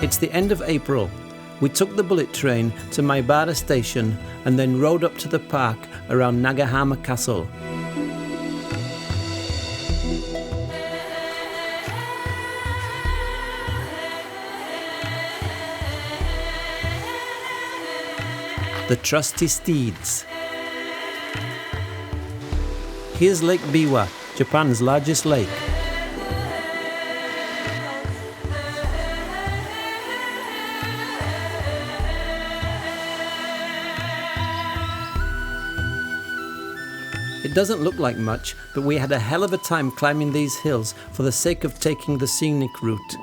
It's the end of April. We took the bullet train to Maibara station and then rode up to the park around Nagahama Castle. The trusty steeds. Here's Lake Biwa, Japan's largest lake. It doesn't look like much, but we had a hell of a time climbing these hills for the sake of taking the scenic route.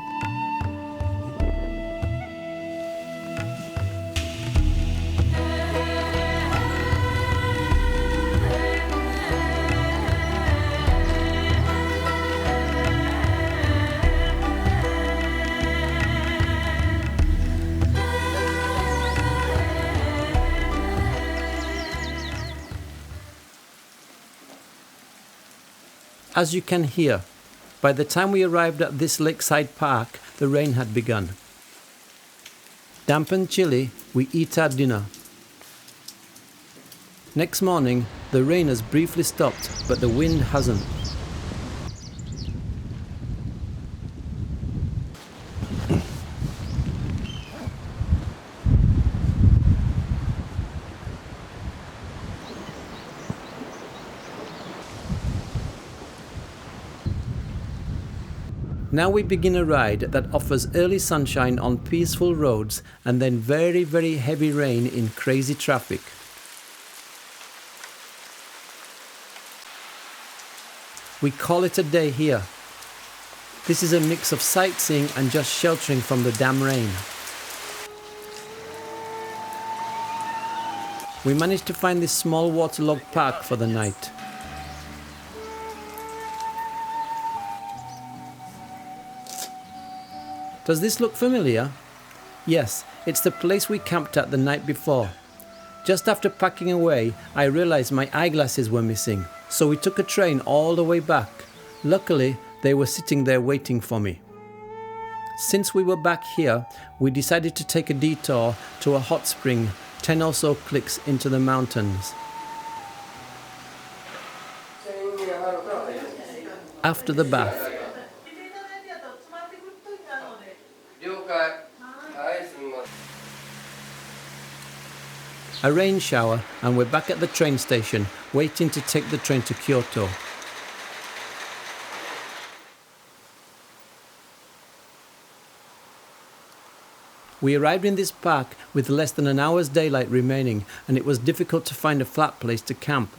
As you can hear, by the time we arrived at this lakeside park, the rain had begun. Damp and chilly, we eat our dinner. Next morning, the rain has briefly stopped, but the wind hasn't. Now we begin a ride that offers early sunshine on peaceful roads and then very, very heavy rain in crazy traffic. We call it a day here. This is a mix of sightseeing and just sheltering from the damn rain. We managed to find this small waterlogged park for the night. Does this look familiar? Yes, it's the place we camped at the night before. Just after packing away, I realized my eyeglasses were missing, so we took a train all the way back. Luckily, they were sitting there waiting for me. Since we were back here, we decided to take a detour to a hot spring 10 or so clicks into the mountains. After the bath, a rain shower, and we're back at the train station waiting to take the train to Kyoto. We arrived in this park with less than an hour's daylight remaining, and it was difficult to find a flat place to camp.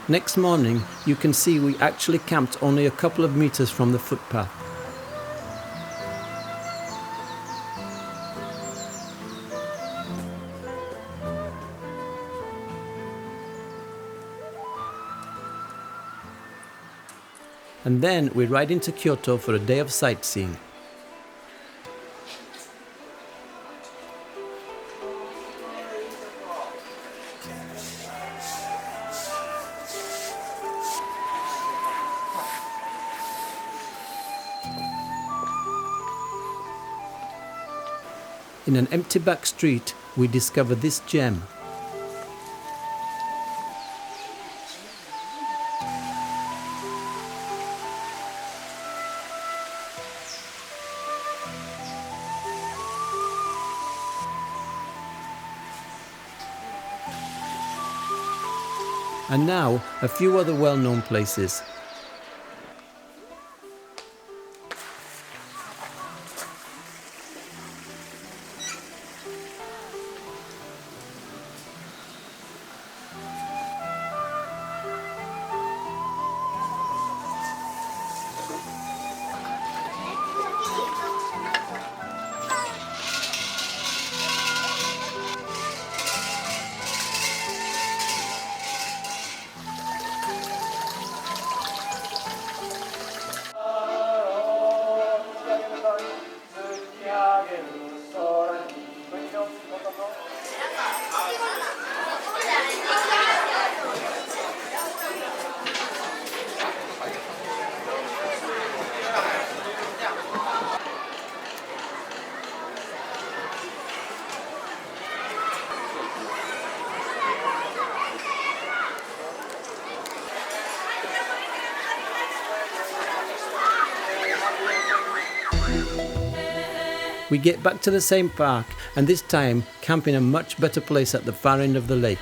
Next morning, you can see we actually camped only a couple of meters from the footpath. And then we ride into Kyoto for a day of sightseeing. In an empty back street, we discover this gem. And now, a few other well-known places. We get back to the same park, and this time camp in a much better place at the far end of the lake.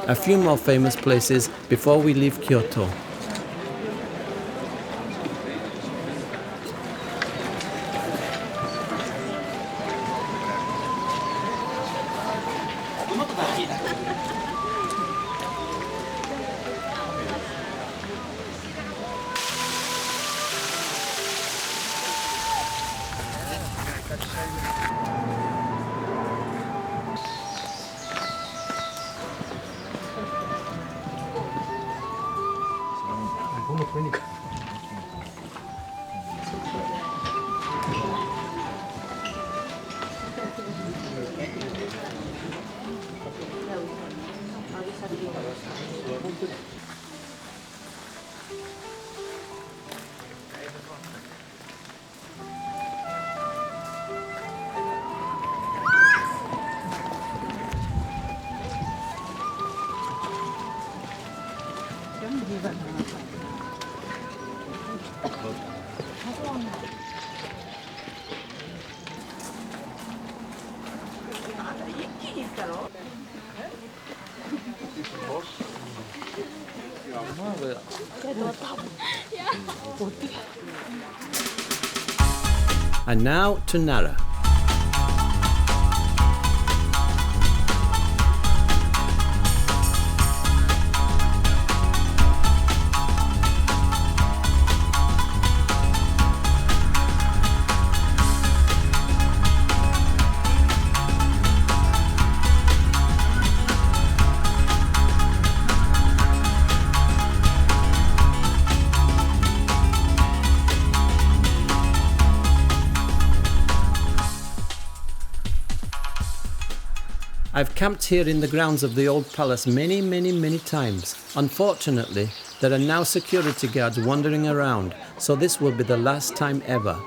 A few more famous places before we leave Kyoto. And now to Nara. I've camped here in the grounds of the old palace many times. Unfortunately, there are now security guards wandering around, so this will be the last time ever.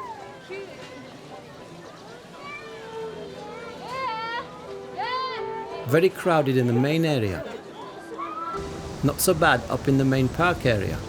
Very crowded in the main area. Not so bad up in the main park area.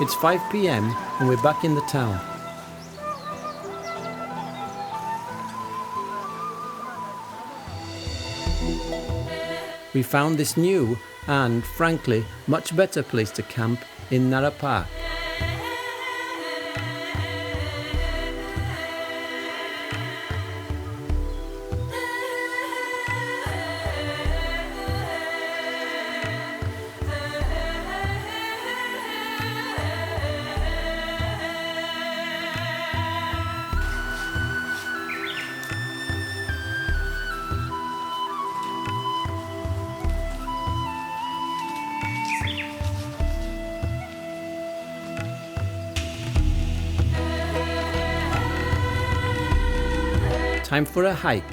It's 5 p.m. and we're back in the town. We found this new and, frankly, much better place to camp in Nara Park. Time for a hike.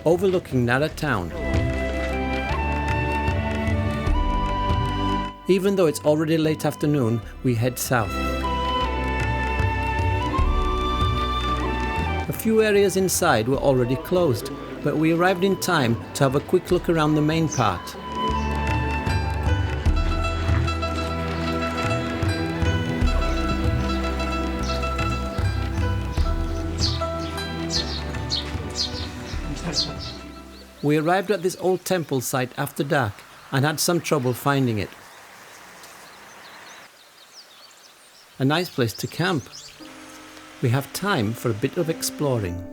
overlooking Nara town. Even though it's already late afternoon, we head south. A few areas inside were already closed, but we arrived in time to have a quick look around the main part. We arrived at this old temple site after dark and had some trouble finding it. A nice place to camp. We have time for a bit of exploring.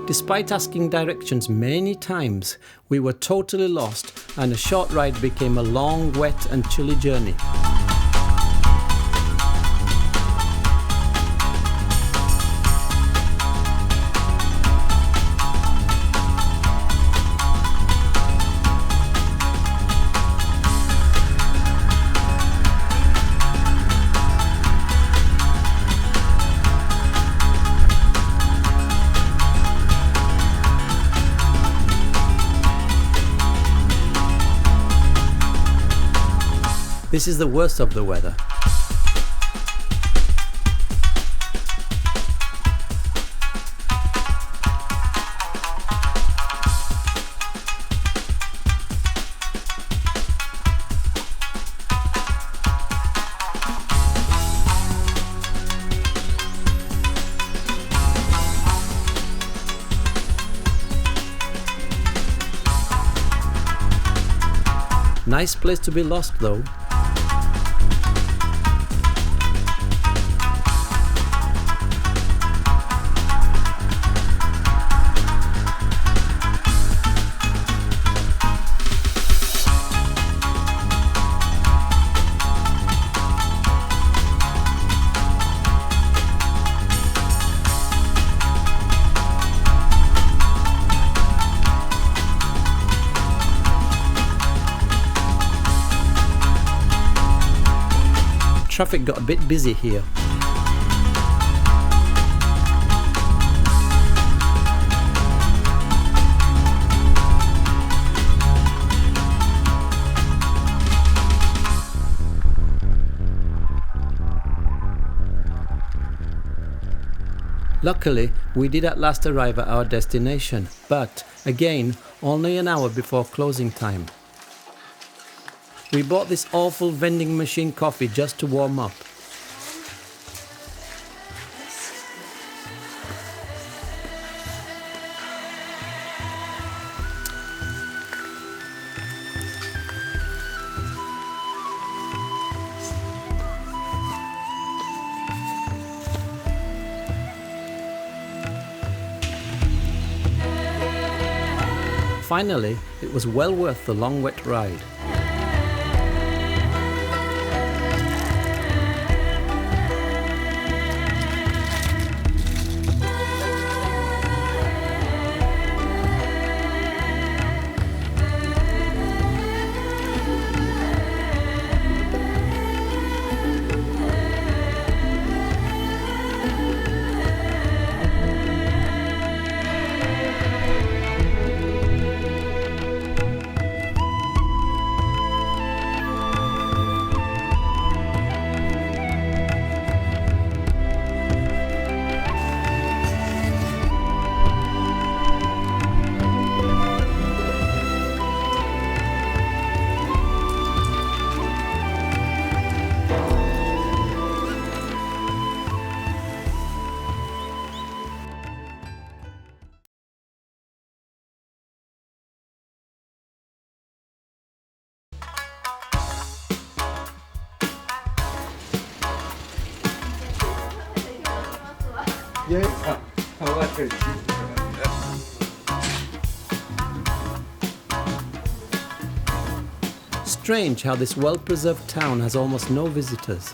Despite asking directions many times, we were totally lost and a short ride became a long, wet and chilly journey. This is the worst of the weather. Nice place to be lost though. Traffic got a bit busy here. Luckily, we did at last arrive at our destination, but again, only an hour before closing time. We bought this awful vending machine coffee just to warm up. Finally, it was well worth the long wet ride. Strange how this well-preserved town has almost no visitors.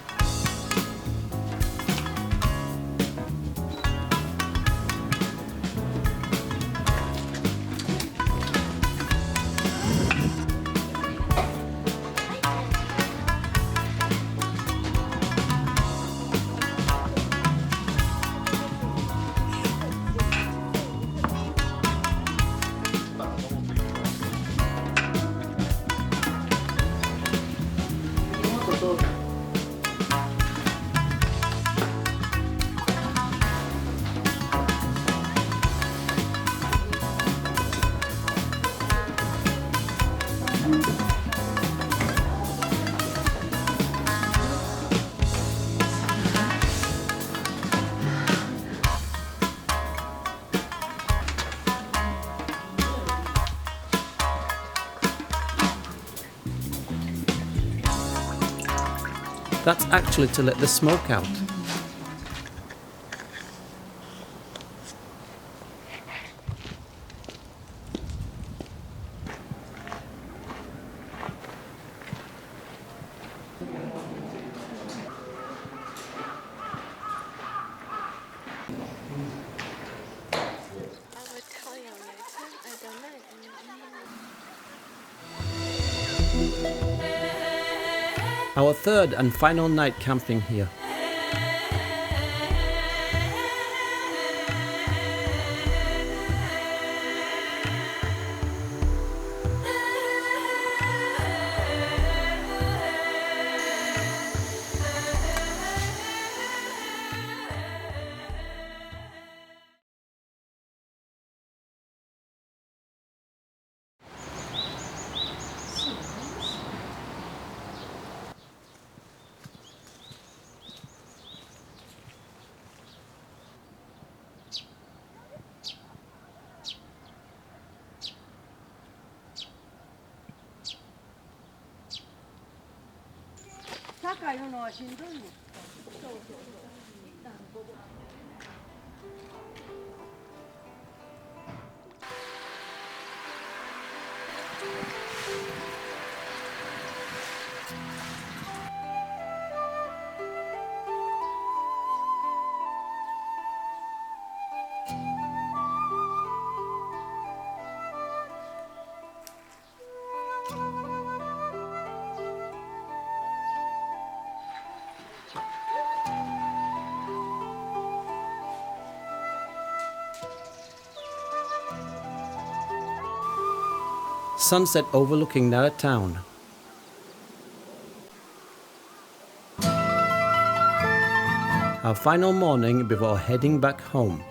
That's actually to let the smoke out. Our third and final night camping here. Sunset overlooking Nara town. Our final morning before heading back home.